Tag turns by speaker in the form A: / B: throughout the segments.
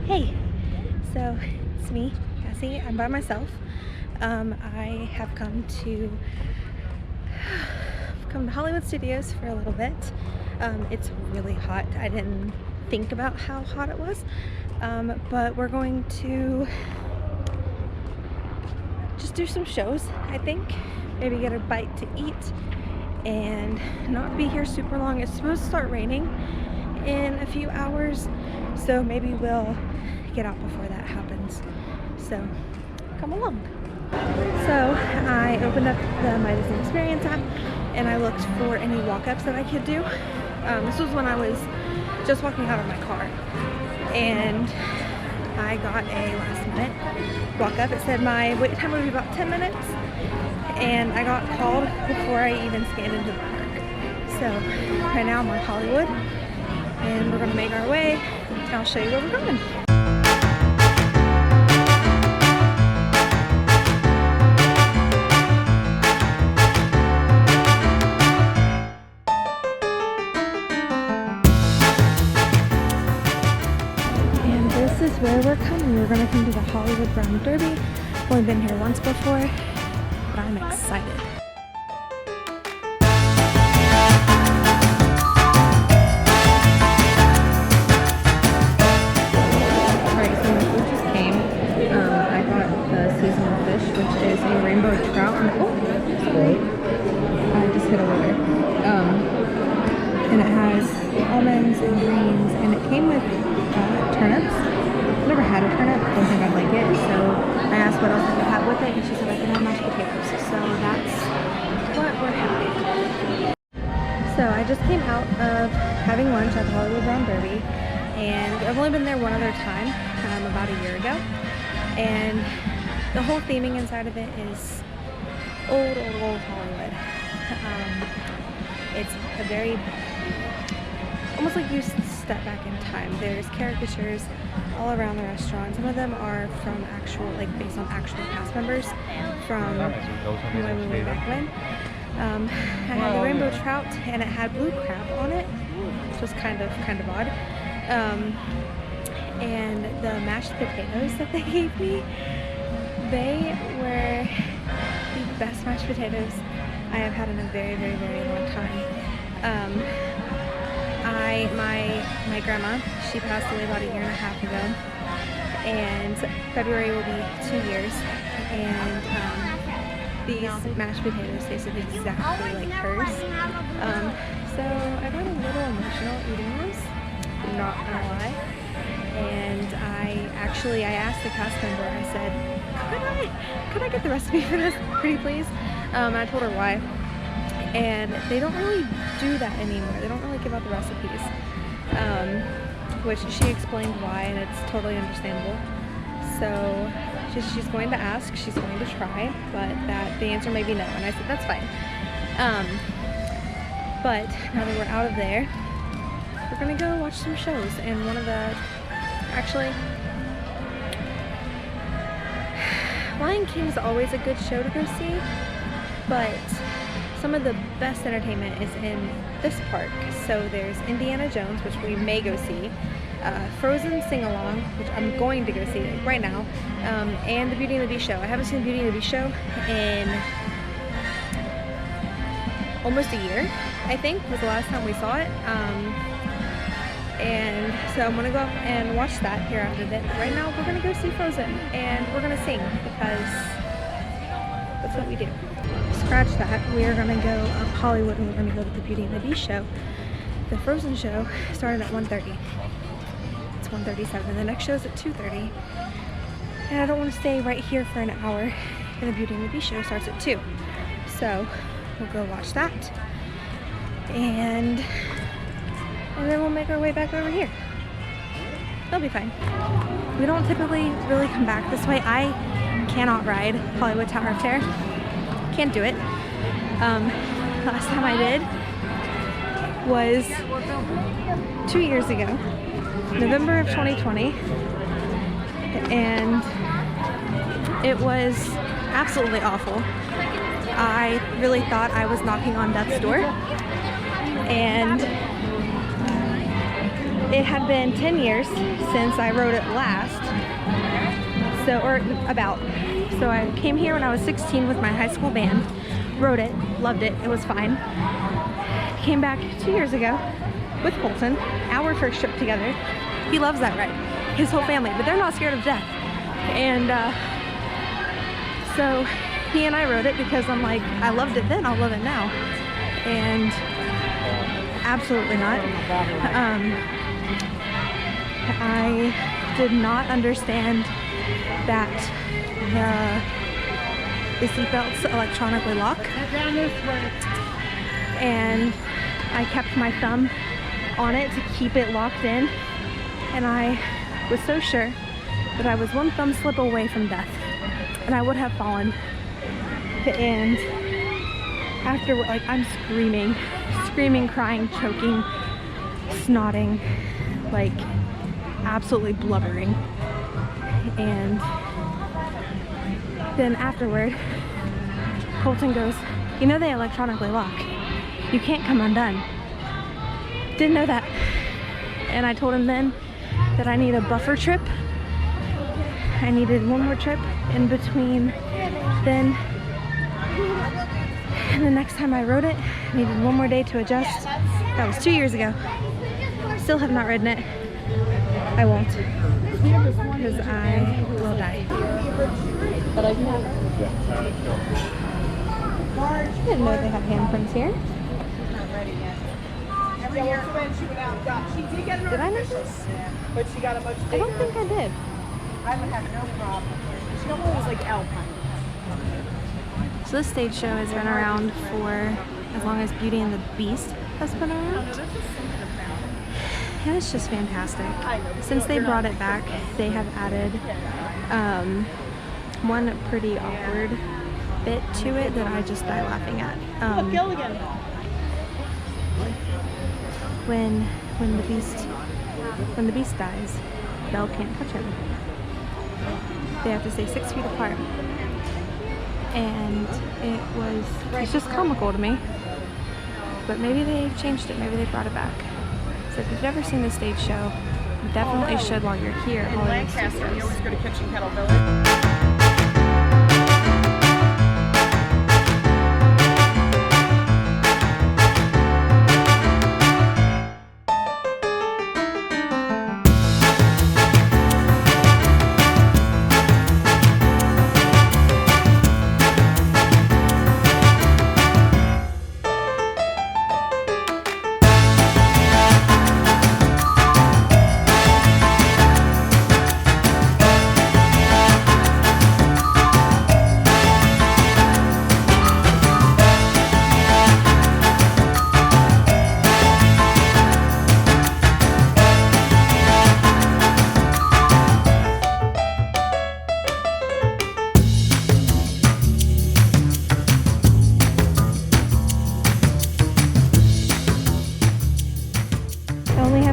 A: Hey, so it's me, Kasee. I'm by myself. I have come to Hollywood Studios for a little bit. It's really hot. I didn't think about how hot it was, but we're going to just do some shows, I think. Maybe get a bite to eat and not be here super long. It's supposed to start raining in a few hours, so maybe we'll get out before that happens. So come along. So I opened up the My Disney Experience app and I looked for any walk-ups that I could do. This was when I was just walking out of my car, and I got a last minute walk-up. It said my wait time would be about 10 minutes, and I got called before I even scanned into the park. So right now I'm on Hollywood and we're gonna make our way, and I'll show you where we're going. And this is where we're coming. We're gonna come to the Hollywood Brown Derby. I've only been here once before, but I'm excited. Is a rainbow trout, and oh, sorry, I just hit over there. And it has almonds and greens, and it came with turnips. I've never had a turnip, I don't think I'd like it, so I asked what else I could have with it, and she said I could have mashed potatoes, so that's what we're having. So I just came out of having lunch at the Hollywood Brown Derby, and I've only been there one other time, about a year ago, and the whole theming inside of it is old Hollywood. It's a very, almost like you step back in time. There's caricatures all around the restaurant. Some of them are from actual, like based on actual cast members from way back when. I had the rainbow trout, and it had blue crab on it, which was kind of odd. And the mashed potatoes that they gave me, they were the best mashed potatoes I have had in a very long time. My grandma, she passed away about a year and a half ago, and February will be 2 years, and these mashed potatoes tasted exactly like hers. So I got a little emotional eating this, not gonna lie. And I asked the cast member, I said, could I get the recipe for this, pretty please? I told her why. And they don't really do that anymore. They don't really give out the recipes. Which she explained why, and it's totally understandable. So she's going to ask, she's going to try, but the answer may be no. And I said, that's fine. But now that we're out of there, we're gonna go watch some shows. And one of the, actually, Lion King is always a good show to go see, but some of the best entertainment is in this park. So there's Indiana Jones, which we may go see, Frozen Sing-Along, which I'm going to go see right now, and the Beauty and the Beast show. I haven't seen the Beauty and the Beast show in almost a year, I think, was the last time we saw it. And so I'm gonna go up and watch that here after that. But right now we're gonna go see Frozen, and we're gonna sing, because that's what we do. Scratch that. We are gonna go up Hollywood, and we're gonna go to the Beauty and the Beast show. The Frozen show started at 1:30. It's 1:37. The next show is at 2:30. And I don't want to stay right here for an hour, and the Beauty and the Beast show starts at 2. So we'll go watch that, and then we'll make our way back over here. It'll be fine. We don't typically really come back this way. I cannot ride Hollywood Tower of Terror. Can't do it. Last time I did was 2 years ago, November of 2020, and it was absolutely awful. I really thought I was knocking on death's door, and it had been 10 years since I rode it last. So, or about. So I came here when I was 16 with my high school band, rode it, loved it, it was fine. Came back 2 years ago with Colton, our first trip together. He loves that ride, his whole family, but they're not scared of death. And so he and I rode it because I'm like, I loved it then, I'll love it now. And absolutely not. I did not understand that the seatbelts electronically lock, and I kept my thumb on it to keep it locked in, and I was so sure that I was one thumb slip away from death, and I would have fallen. And afterward, like, I'm screaming, crying, choking, snotting, like absolutely blubbering. And then afterward, Colton goes, you know they electronically lock. You can't come undone. Didn't know that. And I told him then that I need a buffer trip. I needed one more trip in between then and the next time I rode it. I needed one more day to adjust. That was 2 years ago. Still have not ridden it. I won't, because I will die. But I can have it. I didn't know they had handprints here.
B: Not ready yet. Every year when she went out and got, she did get her.
A: Did I miss this?
B: But she got a much bigger.
A: I don't think I did.
B: I would have no problem. She normally was like Alpine.
A: So this stage show has been around for as long as Beauty and the Beast has been around. And it's just fantastic. Since they brought it back, they have added one pretty awkward bit to it that I just die laughing at. When the beast dies, Belle can't touch him. They have to stay 6 feet apart. And it's just comical to me. But maybe they changed it, maybe they brought it back. So if you've never seen the stage show, you definitely should while you're here.
B: In Lancaster, you always go to Kitchen Kettle Village.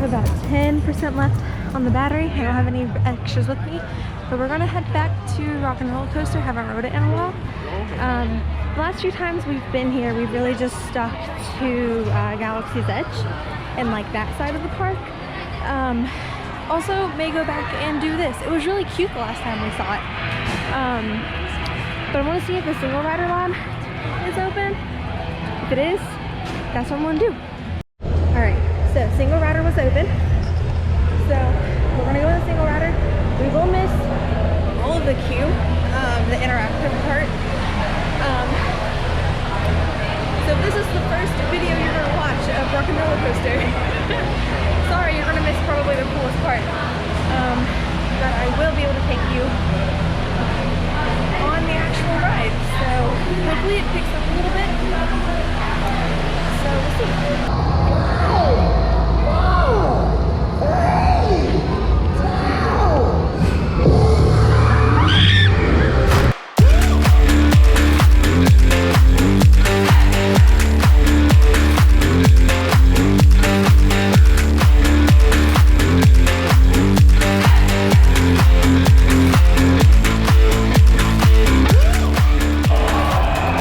A: About 10% left on the battery. I don't have any extras with me, but we're gonna head back to Rock and Roller Coaster. Haven't rode it in a while. The last few times we've been here, we've really just stuck to Galaxy's Edge and like that side of the park. Also may go back and do this. It was really cute the last time we saw it. But I want to see if the single rider lot is open. If it is, that's what I'm gonna do. All right. So single rider was open, so we're gonna go in the single rider. We will miss all of the queue, the interactive part. So if this is the first video you're gonna watch of Rock and Roller Coaster, sorry, you're gonna miss probably the coolest part. But I will be able to take you on the actual ride. So hopefully it picks up a little bit. So we'll see.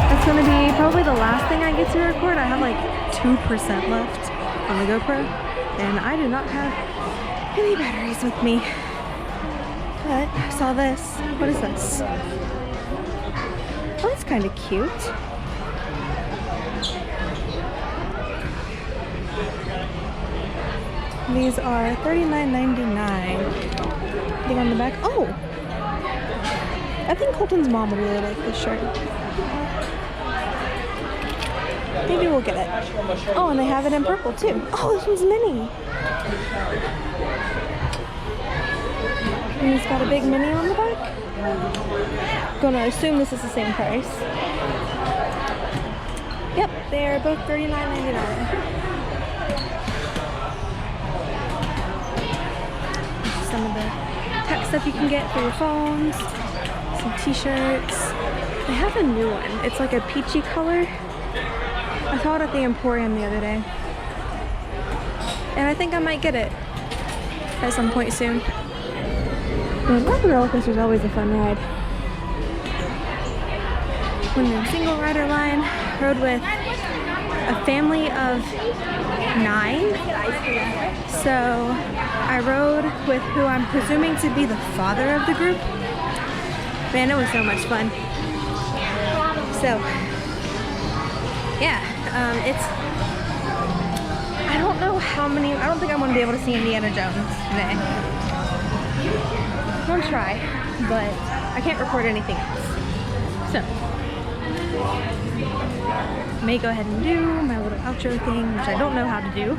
A: That's gonna be probably the last thing I get to record. I have like 2% left on the GoPro, and I do not have any batteries with me. But I saw this. What is this? Oh, that's kind of cute. These are $39.99. Thing on the back. Oh! I think Colton's mom would really like this shirt. Maybe we'll get it. Oh, and they have it in purple too. Oh, this one's mini. And it's got a big mini on the back. Gonna assume this is the same price. Yep, they're both $39.99. Some of the tech stuff you can get for your phones. Some t-shirts. They have a new one. It's like a peachy color. I saw it at the Emporium the other day. And I think I might get it at some point soon. And Muff roller coaster is always a fun ride. When you're in single rider line, rode with a family of 9. So I rode with who I'm presuming to be the father of the group. Man, it was so much fun. So, yeah, I don't know how many, I don't think I'm going to be able to see Indiana Jones today. I'm going to try, but I can't record anything else. So, I may go ahead and do my little outro thing, which I don't know how to do.